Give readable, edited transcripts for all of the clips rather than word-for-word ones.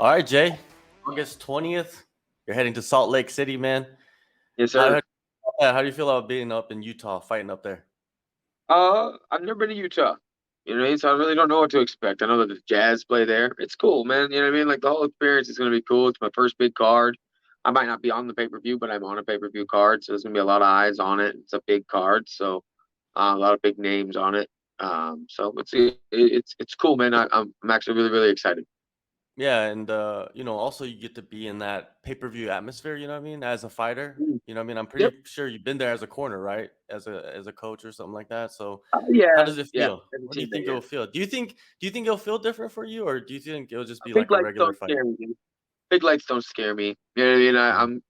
All right, Jay. August 20th. You're heading to Salt Lake City, man. Yes, How, sir. how do you feel about being up in Utah, fighting up there? I've never been to Utah. You know what I mean? So I really don't know what to expect. I know that the Jazz play there. It's cool, man. You know what I mean? Like the whole experience is going to be cool. It's my first big card. I might not be on the pay-per-view, but I'm on a pay-per-view card, so there's going to be a lot of eyes on it. It's a big card, so a lot of big names on it. So it's cool, man. I'm actually really excited. Yeah, and also you get to be in that pay-per-view atmosphere, you know what I mean, as a fighter. Mm. You know what I mean? I'm Yep. pretty sure you've been there as a corner, right? As a coach or something like that. So how Yeah. does it Yeah. feel? Haven't What do you seen that think yet. it'll feel? Do you think it'll feel different for you, or do you think it'll just be Big like a lights regular don't fight? scare me. Big lights don't scare me. You know what I mean? Mhm.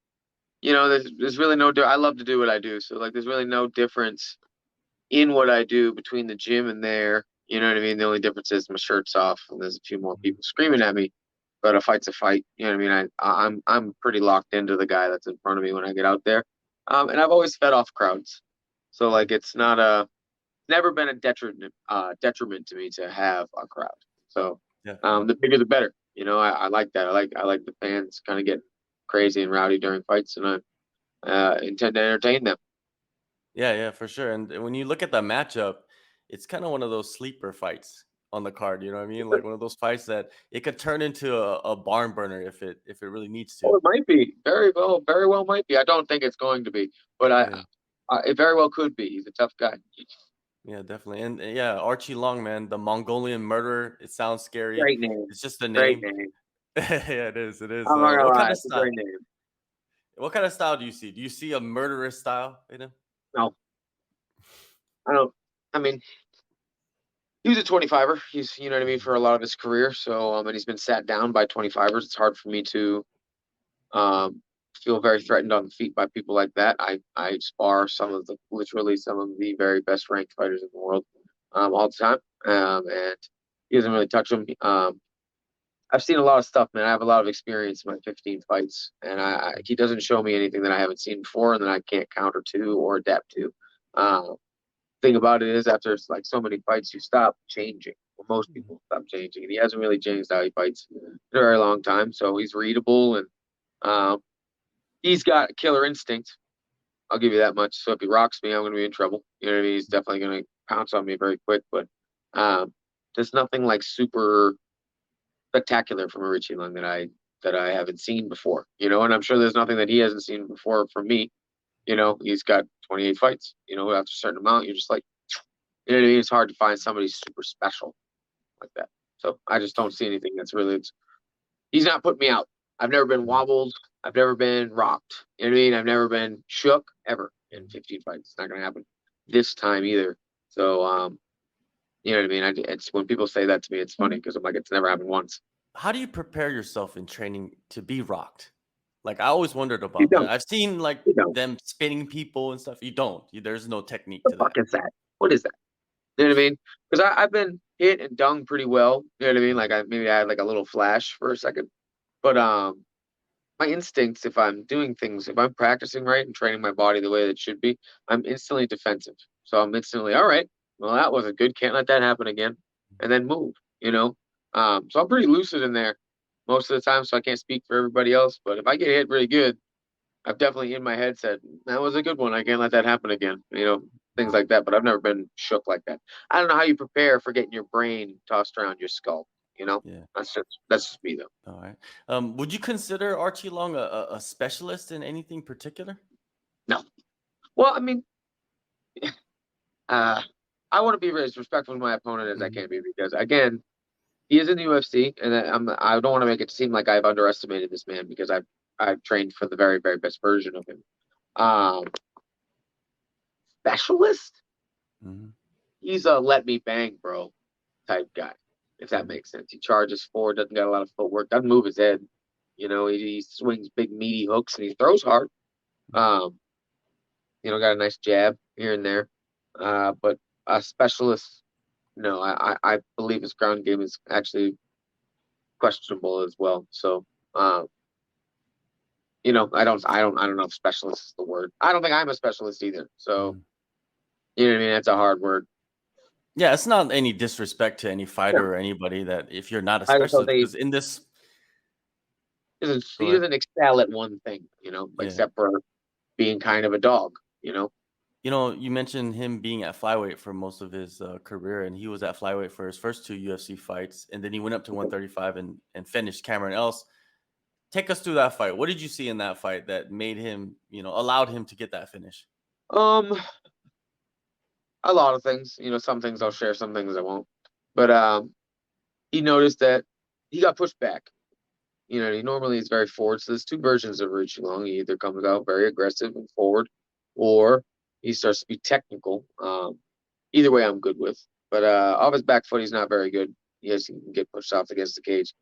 I'm there's really no I love to do what I do. So like there's really no difference in what I do between the gym and there. You know what I mean? The only difference is my shirt's off and there's a few more Mhm. people screaming at me. But a fight's a fight. You know what I mean? I'm pretty locked into the guy that's in front of me when I get out there. And I've always fed off crowds. So like Mhm. it's never been a detriment to me to have a crowd. So Definitely. the bigger the better. You know, I like that. I like the fans kind of getting crazy and rowdy during fights, and I intend to entertain them. Yeah, for sure. And when you look at the matchup, it's kind of one of those sleeper fights on the card. You know what I mean? Like one of those fights that it could turn into a barn burner if it really needs to. Oh, it might be very well might be. I don't think it's going to be, but Yeah, it very well could be. He's a tough guy. yeah, definitely. And yeah, Archie Long, man, the Mongolian murderer. It sounds scary. Great name, It's just a great name. name. Yeah, it is. It is. I'm not gonna What kind lie, of it's a great style? name. What kind of style do you see? Do you see a murderous style in him? No, I don't. I mean, he was a 25er. He's you know what I mean Mhm. for a lot of his career. So and he's been sat down by 25ers. It's hard for me to Um, feel very threatened on the feet by people like that. I spar literally some of the very best ranked fighters in the world all the time, and he doesn't really touch them. I've seen a lot of stuff, man. I have a lot of experience in my 15 fights, and he doesn't show me anything that I haven't seen before and that I can't counter to or adapt to. Uh, thing about it is, after like so many fights, you stop changing. Well, most Mhm. people stop changing, and he hasn't really changed how he fights in a very long time. So he's readable and. Um, he's got killer instinct. I'll give you that much. So if he rocks me, I'm going to be in trouble. You know what I mean? He's definitely going to pounce on me very quick. But um, there's nothing like super spectacular from Aoriqileng that I haven't seen before. You know, and I'm sure there's nothing that he hasn't seen before from me. You know, he's got 28 fights. You know, after a certain amount, you're just like, you know what I mean? It's hard to find somebody super special like that. So I just don't see anything that's really. He's not putting me out. I've never been Mhm. wobbled. I've never been rocked. You know what I mean? I've never been shook ever in Mhm. 15 fights. It's not going to happen this time either. So, you know what I mean? It's when people say that to me, it's funny because I'm like, it's never happened once. How do you prepare yourself in training to be rocked? Like I always wondered You about that. don't. I've seen like You don't. them spinning people and stuff. You don't. There's no technique The to fuck that. is that? What is that? You know what I mean? Because I've been hit and dung pretty well. You know what I mean? Mhm. Like maybe I had like a little flash for a second, but my instincts, if I'm practicing right and training my body the way that it should be, I'm instantly defensive. So I'm instantly, all right, well, that wasn't good. Can't let that happen again. And then move, you know? So I'm pretty lucid in there most of the time. So I can't speak for everybody else. But if I get hit really good, I've definitely in my head said, that was a good one. I can't let that happen again, things like that. But I've never been shook like that. I don't know how you prepare for getting your brain tossed around your skull, you know? Yeah. That's just me though. All right. Would you consider Archie Long a specialist in anything particular? No. Well, I mean, Uh, I want to be as respectful to my opponent as I Mhm. can be because, again, he is in the UFC, and I don't want to make it seem like I've underestimated this man because I've trained for the very very best version of him. Um, specialist? Mhm. He's a let me bang, bro type guy, if that Mhm. makes sense. He charges forward, doesn't got a lot of footwork, doesn't move his head. He swings big meaty hooks and he throws hard. Mhm. Um, got a nice jab here and there. But a specialist, no, I believe his ground game is actually questionable as well. So, uh, I don't know if specialist is the word. I don't think I'm a specialist either. So, Mhm. you know what I mean? That's a hard word. Yeah, it's not any disrespect to any No, fighter or anybody that if you're not a I just don't specialist, think because in this Go He ahead. doesn't excel at one thing, Yeah. except for being kind of a dog. You mentioned him being at flyweight for most of his career, and he was at flyweight for his first two UFC fights, and then he went up to 135 and finished Cameron Else. Take us through that fight. What did you see in that fight that made him, allowed him to get that finish? Um, a lot of things. Some things I'll share, some things I won't. But he noticed that he got pushed back. He normally is very forward. So there's two versions of Aoriqileng. He either comes out very aggressive and forward, or he starts to be technical. Either way, I'm good with. But off his back foot, he's not very good. Yes, he can get pushed off against the cage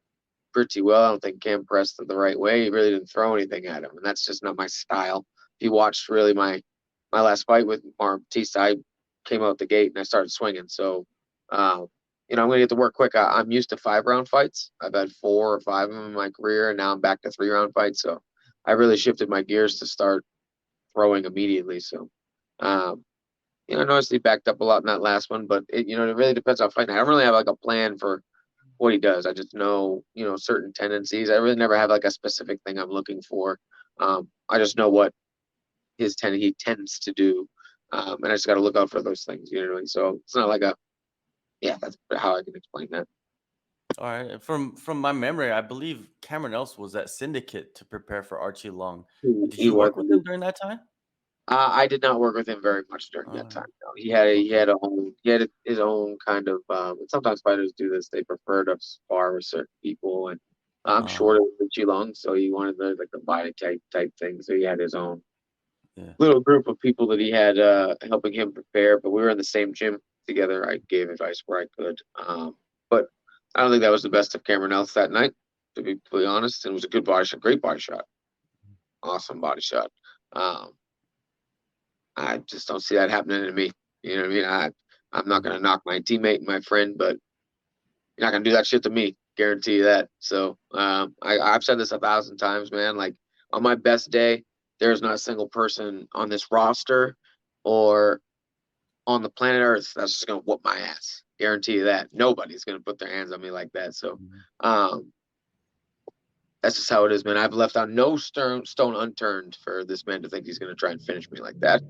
pretty well. I don't think Cam pressed it the right way. He really didn't throw anything at him, and that's just not my style. If you watched really my last fight with Mar Batista, I came out the gate and I started swinging. So, I'm going to get to work quick. I'm used to 5-round fights. I've had 4 or 5 of them in my career, and now I'm back to 3-round fights. So, I really shifted my gears to start throwing immediately. So, I noticed he backed up a lot in that last one, but it really depends on fighting. I don't really have like a plan for what he does. I just know, certain tendencies. I really never have like a specific thing I'm looking for. I just know what he tends to do, and I just got to look out for those things. You know what I mean? So it's not like that's how I can explain that. All right. From my memory, I believe Cameron Else was at Syndicate to prepare for Aoriqileng. Did He you was. work with him during that time? I did not work with him very much during that time. No. Okay. He had his own kind of. Sometimes fighters do this. They prefer to spar with certain people, and I'm Uh, short of too long, so he wanted the body type thing. So he had his own yeah. little group of people that he had helping him prepare. But we were in the same gym together. I gave advice where I could, but I don't think that was the best of Cameron Else that night. To be completely honest, and it was a good body shot, great body shot, awesome body shot. Um, I just don't see that happening to me. You know what I mean? I'm not Mhm. gonna knock my teammate and my friend, but you're not gonna do that shit to me. Guarantee you that. So I've said this 1,000 times, man. Like on my best day, there's not a single person on this roster or on the planet Earth that's just gonna whoop my ass. Guarantee you that. Nobody's gonna put their hands on me like that. So Mhm. um that's just how it is, man. I've left on no stone unturned for this man to think he's gonna try and finish me like that.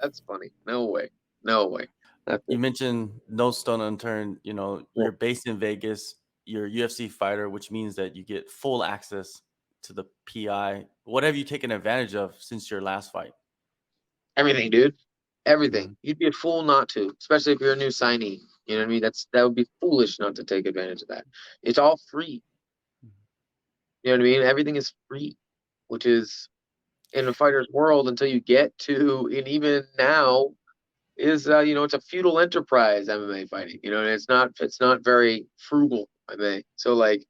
That's funny. No way. No way. That's You it. mentioned no stone unturned. Yeah. You're based in Vegas. You're a UFC fighter, which means that you get full access to the PI. What have you taken advantage of since your last fight? Everything, dude. Everything. Mhm. You'd be a fool not to, especially if you're a new signee. You know what I mean? That would be foolish not to take advantage of that. It's all free. You know what I mean? Everything is free, which is in a fighter's world until you get to, and even now is it's a feudal enterprise MMA fighting. And it's not very frugal MMA. So like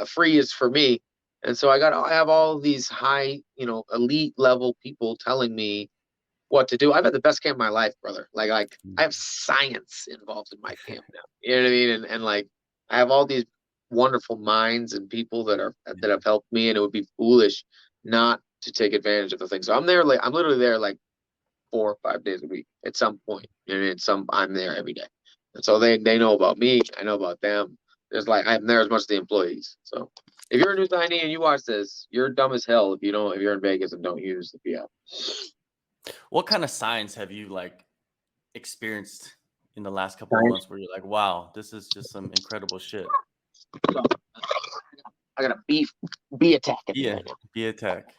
free is for me. And so I have all of these high, elite level people telling me what to do. I've had the best camp of my life, brother. Like I have science involved in my camp now. You know what I mean? And like I have all these wonderful minds and people that have helped me, and it would be foolish not to take advantage of the thing. So I'm literally there like 4 or 5 days a week at some point. You know what I mean? I'm there every day. And so they know about me, I know about them. There's like I'm there as much as the employees. So if you're a new signee and you watch this, you're dumb as hell if you're in Vegas and don't use the PL. What kind of signs have you experienced in the last couple of Nice. months where you're like, wow, this is just some incredible shit? So, I got a bee attacking me Yeah, right now. be attack.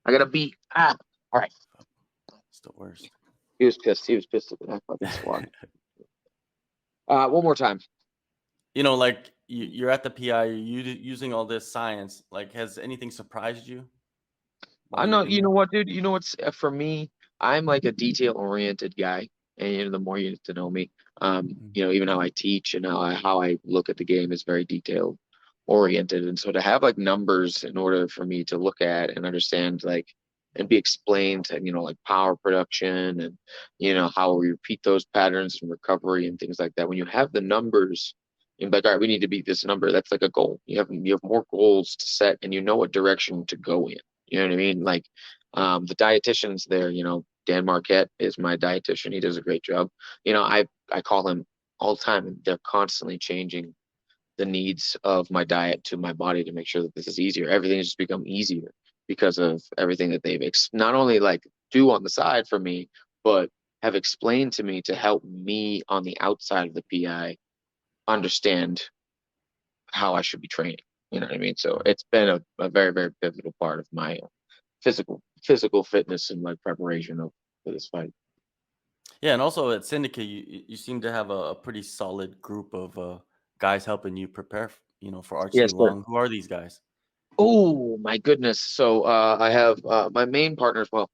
I got a bee. All right. It's the worst. He was pissed. He was pissed at that fucking squad. One more time. You're at the PI, you're using all this science. Like, has anything surprised you I while you've know. been You there? know what, dude? You know what's for me? I'm like a detail-oriented guy, and the more you get to know me, Mhm. even how I teach and how I look at the game is very detail oriented. And so to have like numbers in order for me to look at and understand like and be explained, and like power production and how we repeat those patterns and recovery and things like that. When you have the numbers, you're like, all right, we need to beat this number. That's like a goal. You have more goals to set, and you know what direction to go in. You know what I mean? Like the dietitians there, Dan Marquette is my dietitian. He does a great job. I call him all the time, and they're constantly changing the needs of my diet to my body to make sure that this is easier. Everything has just become easier because of everything that they've not only like do on the side for me, but have explained to me to help me on the outside of the PI understand how I should be training. You know what I mean? So it's been a very, very pivotal part of my physical fitness and like preparation for this fight. Yeah, and also at Syndicate, you seem to have a pretty solid group of guys helping you prepare, for Archie Yes, sir. Long. Who are these guys? Oh my goodness. So I have my main partners. Well,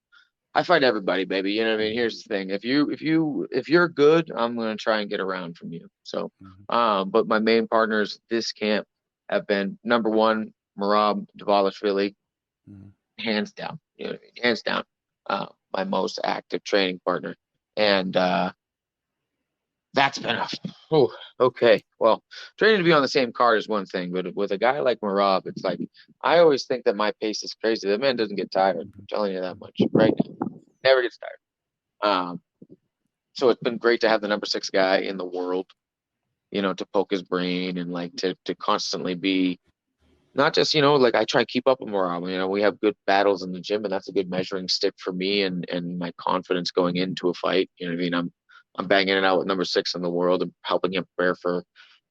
I fight everybody, baby. You know what I mean? Mhm, Here's the thing. If you're good, I'm gonna try and get around from you. So mhm, but my main partners this camp have been number one, Marab Davalishvili, mhm, hands down. You know what I mean? Hands down. My most active training partner. And that's been a okay. Well, training to be on the same card is one thing, but with a guy like Marab, it's like I always think that my pace is crazy. That man doesn't get tired. I'm mhm, telling you that much right now. Never gets tired. Um, so it's been great to have the number six guy in the world, to poke his brain and like to constantly be not just, like I try to keep up with Marab. We have good battles in the gym, and that's a good measuring stick for me and my confidence going into a fight. You know what I mean? I'm banging it out with number six in the world and helping him prepare for,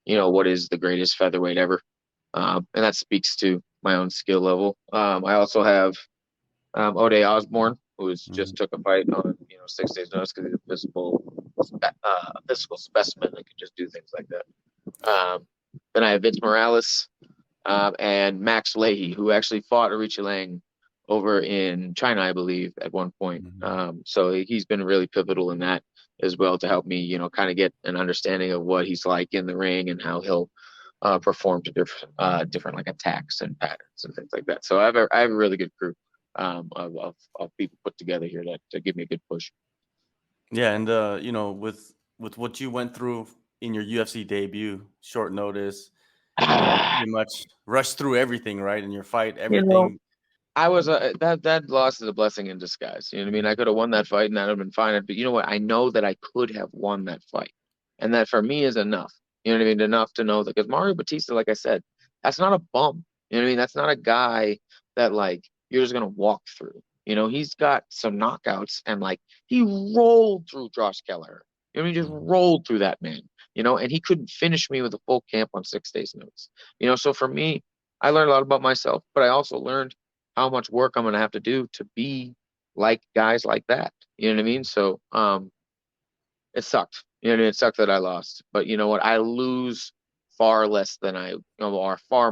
what is the greatest featherweight ever. And that speaks to my own skill level. I also have Ode Osborne, who has mhm, just took a fight on 6 days notice because he's a physical specimen that can just do things like that. Then I have Vince Morales and Max Leahy, who actually fought Aoriqileng over in China, I believe, at one point. mhm. So he's been really pivotal in that as well to help me, kind of get an understanding of what he's like in the ring and how he'll perform to different like attacks and patterns and things like that. So I have a really good crew of people put together here to give me a good push. Yeah, and with what you went through in your UFC debut, short notice, pretty much rushed through everything, right? In your fight, You know, everything. I was that loss is a blessing in disguise. You know what I mean? I Mhm, could have won that fight and that would have been fine. But you know what? I know that I could have won that fight, and that for me is enough. You know what I mean? Enough to know that because Mario Batista, like I said, that's not a bum. You know what I mean? That's not a guy that like you're just gonna walk through. He's got some knockouts and like he rolled through Josh Keller. You know what I mean? Just mhm, rolled through that man. And he couldn't finish me with a full camp on 6 days notice. So for me, I learned a lot about myself, but I also learned how much work I'm going to have to do to be like guys like that. You know what I mean? So, it sucked. You know what I mean? It sucked that I lost, but you know what? I lose far less than or far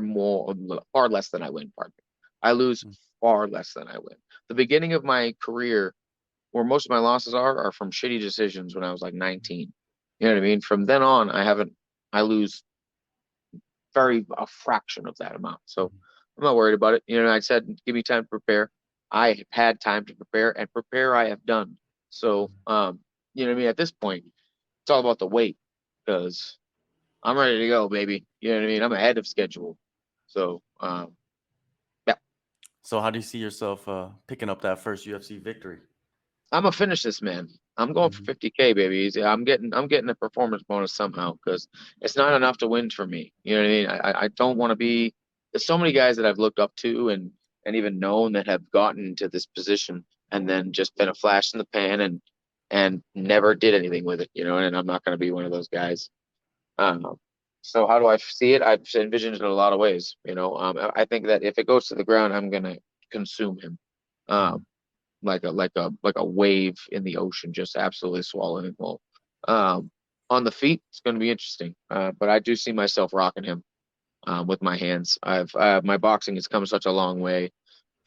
less than I win. Pardon me. I lose mhm, far less than I win. The beginning of my career, where most of my losses are from shitty decisions when I was like 19. You know what I mean? From then on, I lose a fraction of that amount. So mhm, I'm not worried about it. I said, give me time to prepare. I have had time to prepare, and prepare I have done. So, mhm. you know what I mean? At this point, it's all about the weight because I'm ready to go, baby. You know what I mean? I'm ahead of schedule. So, yeah, So how do you see yourself picking up that first UFC victory? I'm gonna finish this, man. I'm going for Mhm, 50K, baby. I'm getting a performance bonus somehow because it's not enough to win for me. You know what I mean? I don't want to be. There's so many guys that I've looked up to and even known that have gotten to this position and then just been a flash in the pan and never did anything with it. And I'm not going to be one of those guys. Um, so how do I see it? I've envisioned it in a lot of ways. I think that if it goes to the ground, I'm gonna consume him. mhm, Um, like a wave in the ocean, just absolutely swallowing him whole. Um, on the feet, it's going to be interesting, but I do see myself rocking him with my hands. My boxing has come such a long way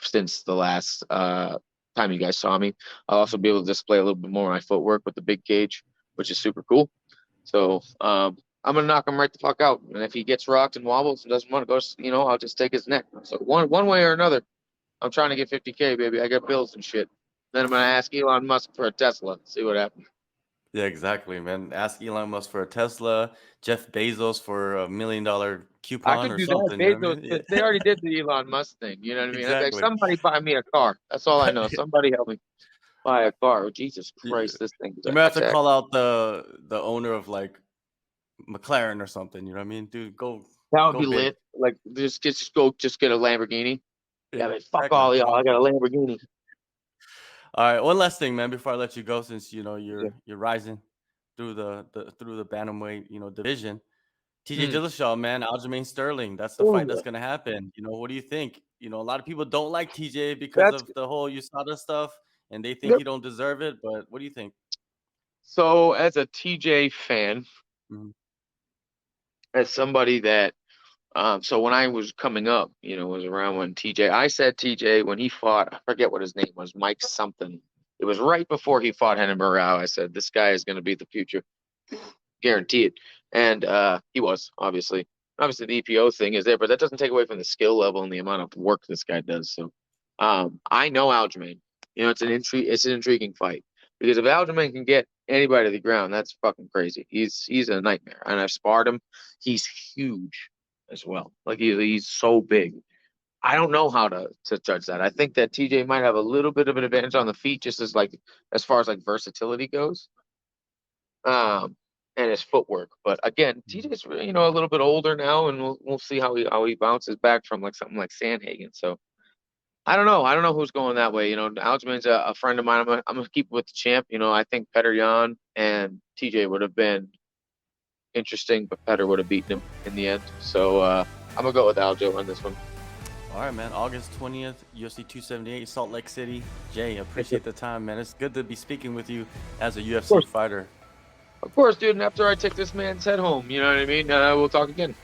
since the last time you guys saw me. I'll also be able to display a little bit more of my footwork with the big cage, which is super cool. So I'm gonna knock him right the fuck out, and if he gets rocked and wobbles and doesn't want to go, I'll just take his neck. So one way or another. I'm trying to get 50K, baby. I got bills and shit. Then I'm gonna ask Elon Musk for a Tesla. See what happens. Yeah, exactly, man. Ask Elon Musk for a Tesla, Jeff Bezos for $1 million I coupon could or do that, something. You know what I Bezos, mean? because they Yeah, already did the Elon Musk thing. You know what I mean? I'd be like, exactly. somebody buy me a car. That's all I know. Somebody help me buy a car. Oh, Jesus You Christ, this thing's you a might have to attack. call out the owner of like McLaren or something. You know what I mean, dude? Go. That would Go be big. lit. Like just get a Lamborghini. Yeah, man, fuck Exactly. all Come y'all. on. I got a Lamborghini. All right, one last thing, man, before I let you go, since you know Yeah. you're rising through the bantamweight division. TJ Mm. Dillashaw, man, Aljamain Sterling. That's the fight that's Ooh, gonna happen. What do you think? A lot of people don't like TJ because that's of the whole USADA stuff, and they think yep. he don't deserve it. But what do you think? So as a TJ fan, Mhm. as somebody that so when I was coming up, was around when I said TJ when he fought, I forget what his name was, Mike something. It was right before he fought Henry Morale. I said this guy is going to be the future, guaranteed. And he was obviously. Obviously, the EPO thing is there, but that doesn't take away from the skill level and the amount of work this guy does. So, I know Aljamain. It's an intriguing fight because if Aljamain can get anybody to the ground, that's fucking crazy. He's a nightmare, and I've sparred him. He's huge as well. Like he's so big. I don't know how to judge that. I think that TJ might have a little bit of an advantage on the feet, just as far as like versatility goes, and his footwork. But again, Mhm. TJ's a little bit older now, and we'll see how he bounces back from like something like Sandhagen. So I don't know who's going that way. Aljamain's a friend of mine. I'm gonna keep with the champ. I think Petr Yan and TJ would have been interesting, but Petr would have beaten him in the end. So I'm gonna go with Aljo on this one. All right, man. August 20th, UFC 278, Salt Lake City. Jay, appreciate the time, man. It's good to be speaking with you as a UFC fighter. Of course, dude. And after I take this man's head home, you know what I mean? We'll talk again.